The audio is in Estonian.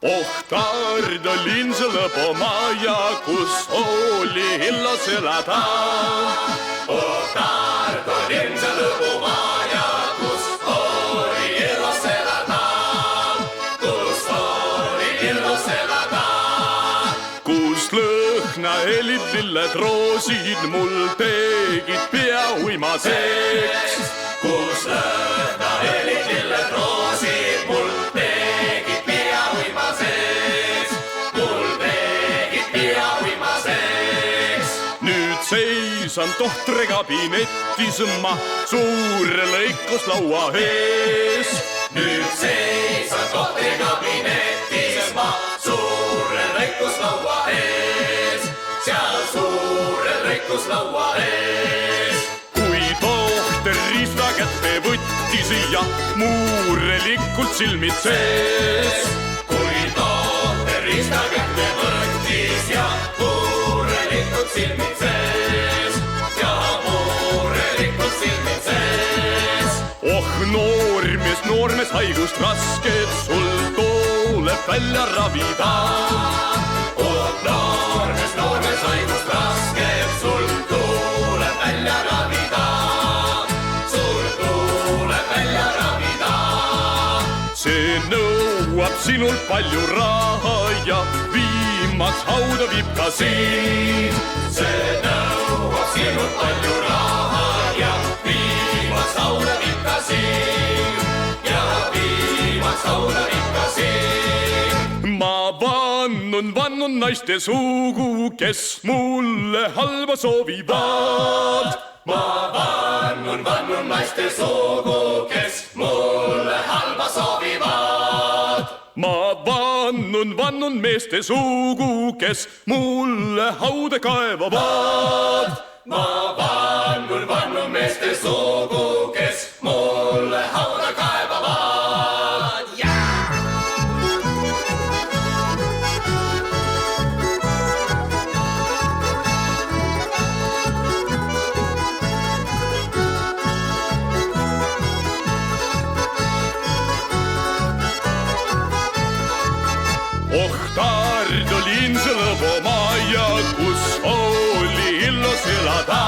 Oh, Tartu linn see lõbumaja, kus oli ilus elada. Oh, Tartu linn see lõbumaja, kus oli ilus elada. Kus oli ilus elada. Kus lõhna helid lilled roosid mul tegid pea uimaseks. Kus lõhna helid lilled roosid mul tegid pea uimaseks. Mul tegid pea uimaseks. Nüüd seisan tohtri kabinetis ma suure lõikuslaua ees. Nüüd seisan tohtri kabinetis ma suure lõikuslaua ees. Seal suure lõikuslaua ees. Kui tohter riista kätte võttis ja muurelikult silmitses. Kui tohter riista kätte võttis ja muurelikult silmitses. Ja muurelikult silmitses. Oh, noormees haigust rasket sul tuleb välja ravida. Oh, noormees haigust rasket sul tuleb välja ravida. Sul tuleb välja ravida. See nõuab sinult palju raha ja viimaks hauda viib ka sind. See nõuab sinult palju raha ja viimaks hauda viib ka sind. Ja viimaks hauda viib ka sind. Ma vannun naiste sugu, kes mulle halba soovivad. Ma vannun naiste sugu, kes mulle halba soovivad. Ma vannun meeste sugu, kes mulle hauda kaevavad. Ma vannun meeste sugu, kes mulle hauda kaevavad. Oh, Tartu linn see lõbumaja, kus oli ilus elada.